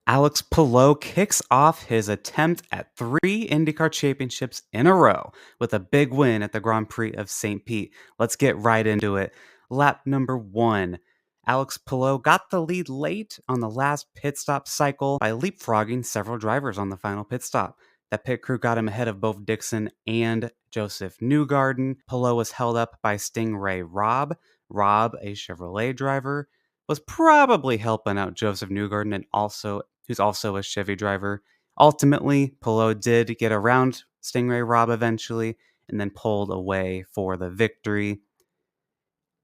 Alex Palou kicks off his attempt at 3 IndyCar championships in a row with a big win at the Grand Prix of St. Pete. Let's get right into it. Lap number 1. Alex Palou got the lead late on the last pit stop cycle by leapfrogging several drivers on the final pit stop. That pit crew got him ahead of both Dixon and Joseph Newgarden. Palou was held up by Stingray Robb. Robb, a Chevrolet driver, was probably helping out Joseph Newgarden and who's also a Chevy driver. Ultimately, Palou did get around Stingray Robb eventually and then pulled away for the victory.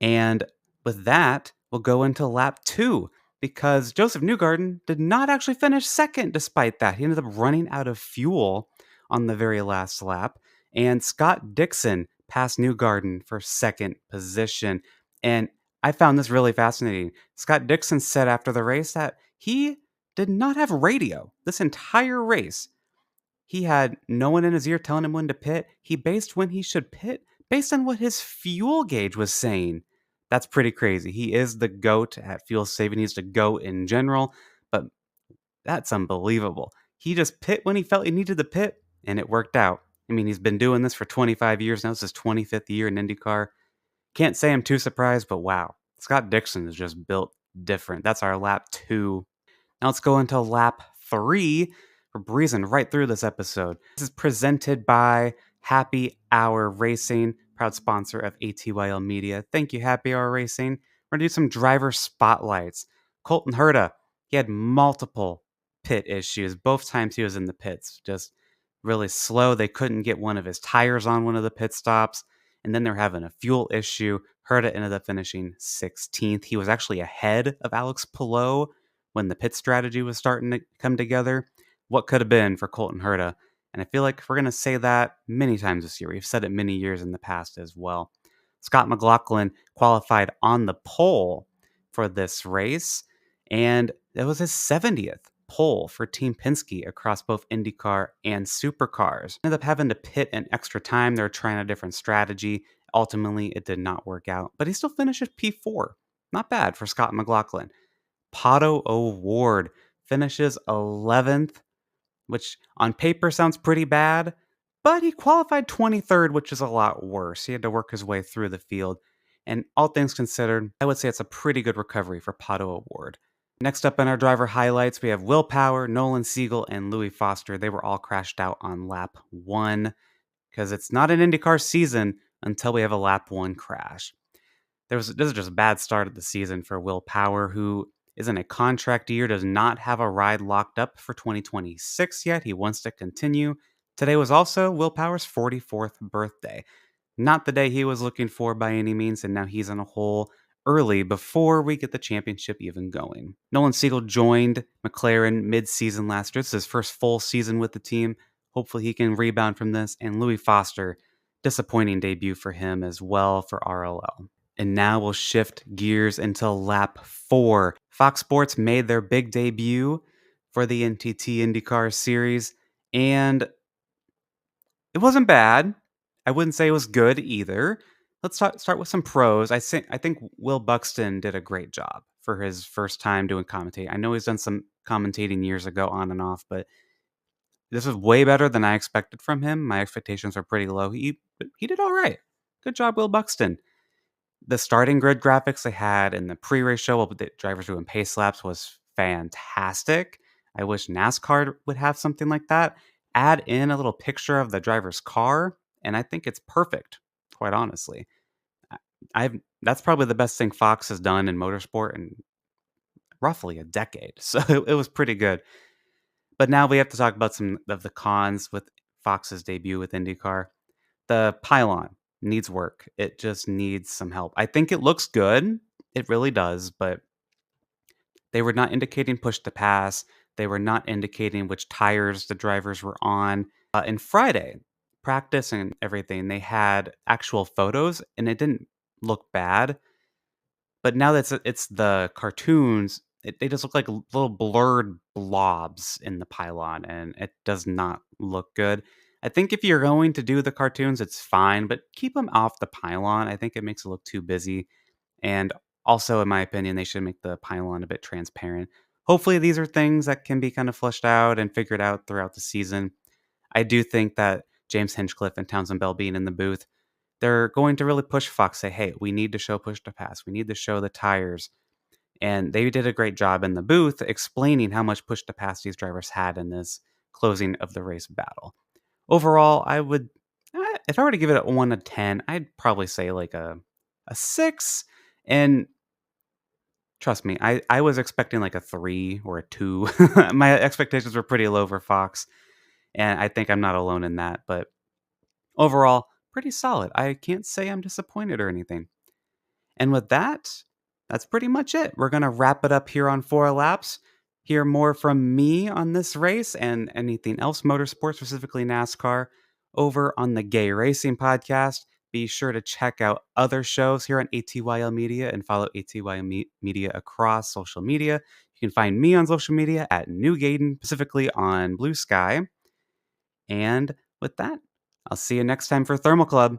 And with that, we'll go into lap 2 because Joseph Newgarden did not actually finish second despite that. He ended up running out of fuel on the very last lap. And Scott Dixon passed Newgarden for second position. And I found this really fascinating. Scott Dixon said after the race that he did not have radio this entire race. He had no one in his ear telling him when to pit. He based when he should pit based on what his fuel gauge was saying. That's pretty crazy. He is the GOAT at fuel saving. He's the GOAT in general, but that's unbelievable. He just pit when he felt he needed to pit, and it worked out. I mean, he's been doing this for 25 years now. It's his 25th year in IndyCar. Can't say I'm too surprised, but wow. Scott Dixon is just built different. That's our lap 2. Now let's go into lap 3. We're breezing right through this episode. This is presented by Happy Hour Racing, proud sponsor of ATYL Media. Thank you, Happy Hour Racing. We're going to do some driver spotlights. Colton Herta, he had multiple pit issues. Both times he was in the pits, just really slow. They couldn't get one of his tires on one of the pit stops. And then they're having a fuel issue. Herta ended up finishing 16th. He was actually ahead of Alex Palou when the pit strategy was starting to come together. What could have been for Colton Herta? And I feel like we're going to say that many times this year. We've said it many years in the past as well. Scott McLaughlin qualified on the pole for this race, and it was his 70th pole for Team Penske across both IndyCar and Supercars. Ended up having to pit an extra time. They were trying a different strategy. Ultimately, it did not work out, but he still finishes P4. Not bad for Scott McLaughlin. Pato O'Ward finishes 11th, which on paper sounds pretty bad, but he qualified 23rd, which is a lot worse. He had to work his way through the field. And all things considered, I would say it's a pretty good recovery for Pato O'Ward. Next up in our driver highlights, we have Will Power, Nolan Siegel, and Louis Foster. They were all crashed out on lap 1 because it's not an IndyCar season until we have a lap 1 crash. This is just a bad start of the season for Will Power, who is in a contract year, does not have a ride locked up for 2026 yet. He wants to continue. Today was also Will Power's 44th birthday. Not the day he was looking for by any means, and now he's in a hole early before we get the championship even going. Nolan Siegel joined McLaren mid-season last year. This is his first full season with the team. Hopefully he can rebound from this. And Louis Foster, disappointing debut for him as well for RLL. And now we'll shift gears into lap 4. Fox Sports made their big debut for the NTT IndyCar series, and it wasn't bad. I wouldn't say it was good either. Let's start with some pros. I think Will Buxton did a great job for his first time doing commentating. I know he's done some commentating years ago on and off, but this is way better than I expected from him. My expectations are pretty low. He did all right. Good job, Will Buxton. The starting grid graphics they had in the pre-race show with the drivers doing pace laps was fantastic. I wish NASCAR would have something like that. Add in a little picture of the driver's car, and I think it's perfect, quite honestly. That's probably the best thing Fox has done in motorsport in roughly a decade. So it was pretty good. But now we have to talk about some of the cons with Fox's debut with IndyCar. The pylon needs work. It just needs some help. I think it looks good. It really does, but they were not indicating push to pass. They were not indicating which tires the drivers were on. And Friday, practice and everything, they had actual photos and it didn't look bad. But now that it's the cartoons, they just look like little blurred blobs in the pylon, and it does not look good. I think if you're going to do the cartoons, it's fine, but keep them off the pylon. I think it makes it look too busy. And also, in my opinion, they should make the pylon a bit transparent. Hopefully, these are things that can be kind of fleshed out and figured out throughout the season. I do think that James Hinchcliffe and Townsend Bell being in the booth, they're going to really push Fox, say, hey, we need to show push to pass. We need to show the tires. And they did a great job in the booth explaining how much push to pass these drivers had in this closing of the race battle. Overall, I would, if I were to give it a 1 to 10, I'd probably say like a 6. And trust me, I was expecting like a 3 or a 2. My expectations were pretty low for Fox, and I think I'm not alone in that. But overall, pretty solid. I can't say I'm disappointed or anything. And with that, that's pretty much it. We're going to wrap it up here on 4 laps. Hear more from me on this race and anything else motorsport, specifically NASCAR, over on the Gay Racing Podcast. Be sure to check out other shows here on ATYL Media and follow ATYL Media across social media. You can find me on social media at New Gaiden, specifically on Blue Sky. And with that, I'll see you next time for Thermal Club.